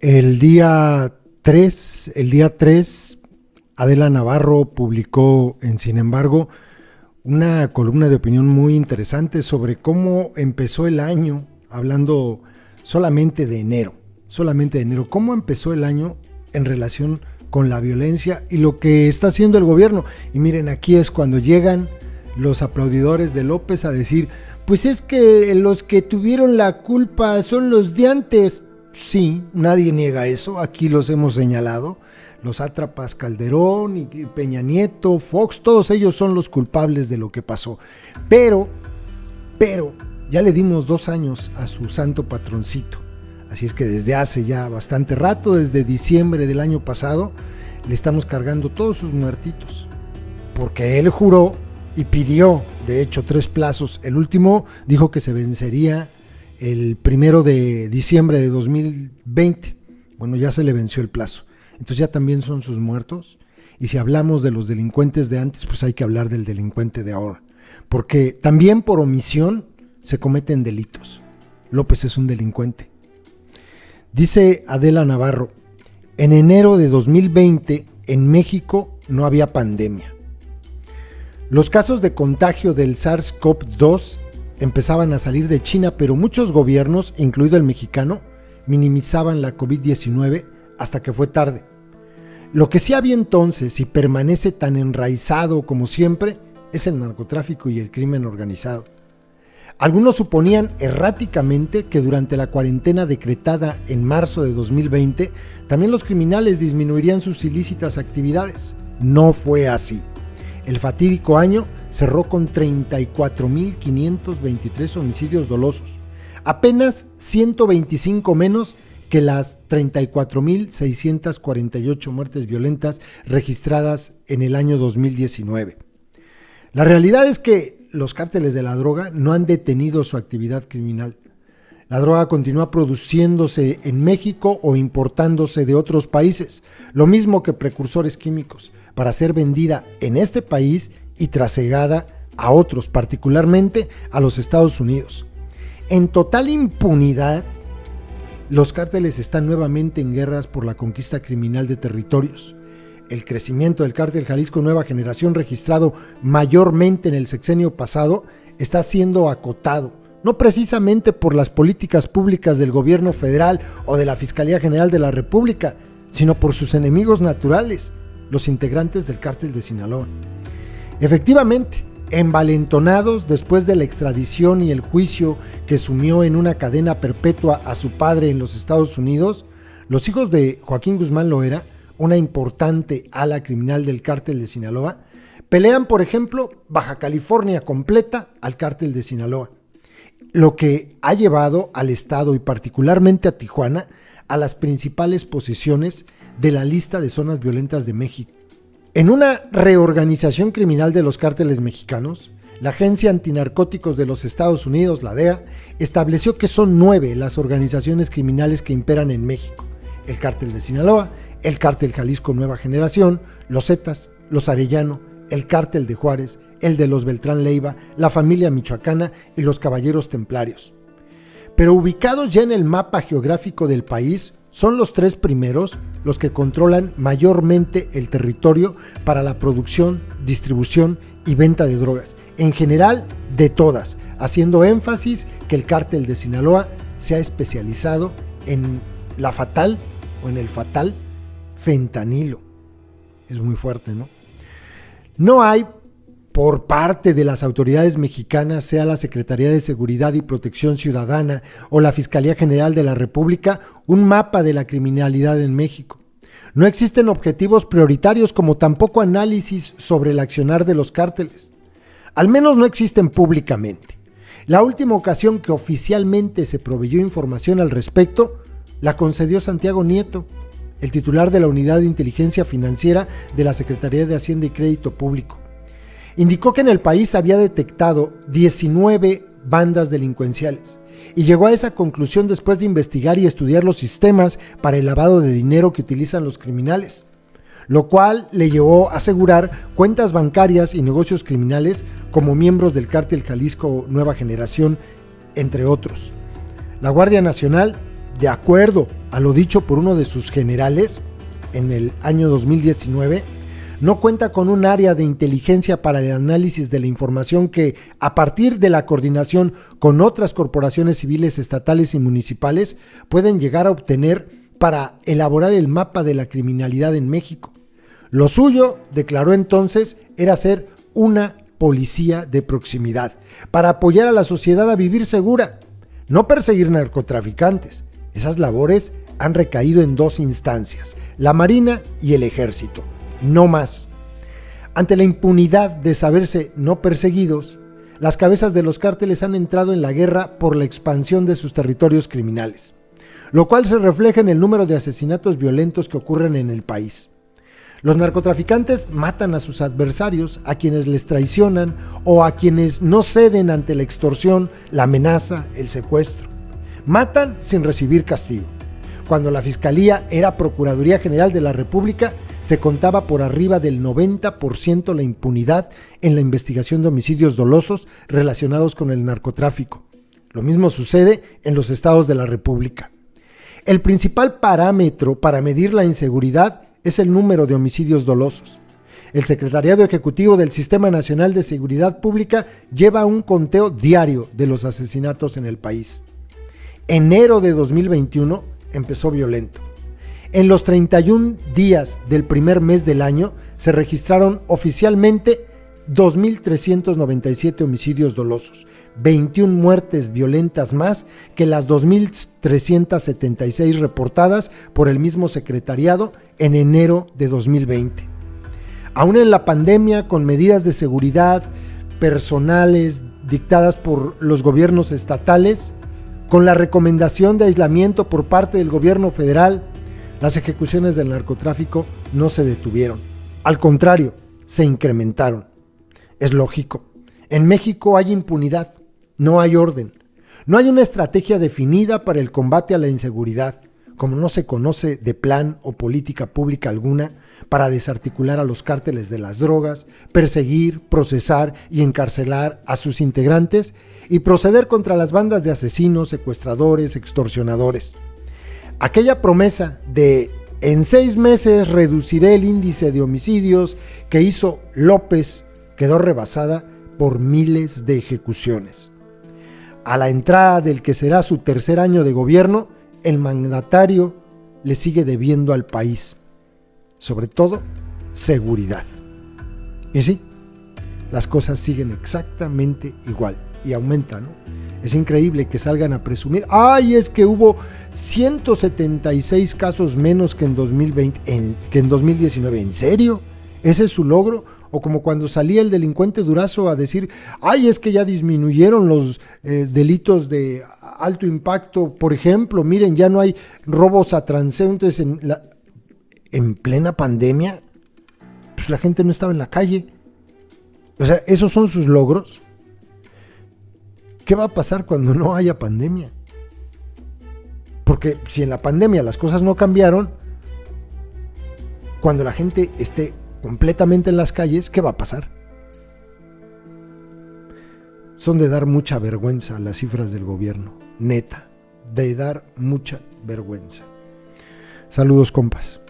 El día 3, Adela Navarro publicó en Sin embargo una columna de opinión muy interesante sobre cómo empezó el año, hablando solamente de enero, cómo empezó el año en relación con la violencia y lo que está haciendo el gobierno. Y miren, aquí es cuando llegan los aplaudidores de López a decir, pues es que los que tuvieron la culpa son los de antes. Sí, nadie niega eso, aquí los hemos señalado. Los sátrapas Calderón y Peña Nieto, Fox, todos ellos son los culpables de lo que pasó. Pero, ya le dimos 2 años a su santo patroncito. Así es que desde hace ya bastante rato, desde diciembre del año pasado, le estamos cargando todos sus muertitos. Porque él juró y pidió, de hecho, 3 plazos. El último dijo que se vencería el 1 de diciembre de 2020. Bueno, ya se le venció el plazo. Entonces ya también son sus muertos. Y si hablamos de los delincuentes de antes, pues hay que hablar del delincuente de ahora. Porque también por omisión se cometen delitos. López es un delincuente. Dice Adela Navarro, en enero de 2020 en México no había pandemia. Los casos de contagio del SARS-CoV-2 empezaban a salir de China, pero muchos gobiernos, incluido el mexicano, minimizaban la COVID-19 hasta que fue tarde. Lo que sí había entonces y permanece tan enraizado como siempre es el narcotráfico y el crimen organizado. Algunos suponían erráticamente que durante la cuarentena decretada en marzo de 2020 también los criminales disminuirían sus ilícitas actividades. No fue así. El fatídico año cerró con 34.523 homicidios dolosos, apenas 125 menos que las 34.648 muertes violentas registradas en el año 2019. La realidad es que los cárteles de la droga no han detenido su actividad criminal. La droga continúa produciéndose en México o importándose de otros países, lo mismo que precursores químicos, para ser vendida en este país y trasegada a otros, particularmente a los Estados Unidos. En total impunidad, los cárteles están nuevamente en guerras por la conquista criminal de territorios. El crecimiento del cártel Jalisco Nueva Generación, registrado mayormente en el sexenio pasado, está siendo acotado, no precisamente por las políticas públicas del gobierno federal o de la Fiscalía General de la República, sino por sus enemigos naturales, los integrantes del cártel de Sinaloa. Efectivamente, envalentonados después de la extradición y el juicio que sumió en una cadena perpetua a su padre en los Estados Unidos, los hijos de Joaquín Guzmán Loera, una importante ala criminal del cártel de Sinaloa, pelean, por ejemplo, Baja California completa al cártel de Sinaloa, lo que ha llevado al estado y particularmente a Tijuana a las principales posiciones de la lista de zonas violentas de México. En una reorganización criminal de los cárteles mexicanos, la Agencia Antinarcóticos de los Estados Unidos, la DEA, estableció que son 9 las organizaciones criminales que imperan en México: el cártel de Sinaloa, el cártel Jalisco Nueva Generación, los Zetas, los Arellano, el cártel de Juárez, el de los Beltrán Leiva, la familia michoacana y los Caballeros Templarios. Pero ubicados ya en el mapa geográfico del país, son los 3 primeros los que controlan mayormente el territorio para la producción, distribución y venta de drogas, en general de todas, haciendo énfasis que el cártel de Sinaloa se ha especializado en el fatal fentanilo. Es muy fuerte, ¿no? No hay, por parte de las autoridades mexicanas, sea la Secretaría de Seguridad y Protección Ciudadana o la Fiscalía General de la República, un mapa de la criminalidad en México. No existen objetivos prioritarios, como tampoco análisis sobre el accionar de los cárteles. Al menos no existen públicamente. La última ocasión que oficialmente se proveyó información al respecto la concedió Santiago Nieto, el titular de la Unidad de Inteligencia Financiera de la Secretaría de Hacienda y Crédito Público. Indicó que en el país había detectado 19 bandas delincuenciales y llegó a esa conclusión después de investigar y estudiar los sistemas para el lavado de dinero que utilizan los criminales, lo cual le llevó a asegurar cuentas bancarias y negocios criminales como miembros del cártel Jalisco Nueva Generación, entre otros. La Guardia Nacional de acuerdo a lo dicho por uno de sus generales en el año 2019, no cuenta con un área de inteligencia para el análisis de la información que, a partir de la coordinación con otras corporaciones civiles, estatales y municipales, pueden llegar a obtener para elaborar el mapa de la criminalidad en México. Lo suyo, declaró entonces, era ser una policía de proximidad, para apoyar a la sociedad a vivir segura, no perseguir narcotraficantes. Esas labores han recaído en dos instancias, la Marina y el Ejército, no más. Ante la impunidad de saberse no perseguidos, las cabezas de los cárteles han entrado en la guerra por la expansión de sus territorios criminales, lo cual se refleja en el número de asesinatos violentos que ocurren en el país. Los narcotraficantes matan a sus adversarios, a quienes les traicionan o a quienes no ceden ante la extorsión, la amenaza, el secuestro. Matan sin recibir castigo. Cuando la Fiscalía era Procuraduría General de la República, se contaba por arriba del 90% la impunidad en la investigación de homicidios dolosos relacionados con el narcotráfico. Lo mismo sucede en los estados de la República. El principal parámetro para medir la inseguridad es el número de homicidios dolosos. El Secretariado Ejecutivo del Sistema Nacional de Seguridad Pública lleva un conteo diario de los asesinatos en el país. Enero de 2021 empezó violento. En los 31 días del primer mes del año se registraron oficialmente 2.397 homicidios dolosos, 21 muertes violentas más que las 2.376 reportadas por el mismo secretariado en enero de 2020. Aún en la pandemia, con medidas de seguridad personales dictadas por los gobiernos estatales, con la recomendación de aislamiento por parte del gobierno federal, las ejecuciones del narcotráfico no se detuvieron. Al contrario, se incrementaron. Es lógico. En México hay impunidad, no hay orden. No hay una estrategia definida para el combate a la inseguridad, como no se conoce de plan o política pública alguna para desarticular a los cárteles de las drogas, perseguir, procesar y encarcelar a sus integrantes y proceder contra las bandas de asesinos, secuestradores, extorsionadores. Aquella promesa de en 6 meses reduciré el índice de homicidios que hizo López quedó rebasada por miles de ejecuciones. A la entrada del que será su tercer año de gobierno, el mandatario le sigue debiendo al país, sobre todo seguridad. Y sí, las cosas siguen exactamente igual y aumentan, ¿no? Es increíble que salgan a presumir, ¡ay, es que hubo 176 casos menos que en 2020, que en 2019! ¿En serio? ¿Ese es su logro? O como cuando salía el delincuente Durazo a decir, ¡ay, es que ya disminuyeron los delitos de alto impacto! Por ejemplo, miren, ya no hay robos a transeúntes en plena pandemia. Pues la gente no estaba en la calle. O sea, ¿esos son sus logros? ¿Qué va a pasar cuando no haya pandemia? Porque si en la pandemia las cosas no cambiaron, cuando la gente esté completamente en las calles, ¿qué va a pasar? Son de dar mucha vergüenza las cifras del gobierno, neta, de dar mucha vergüenza. Saludos, compas.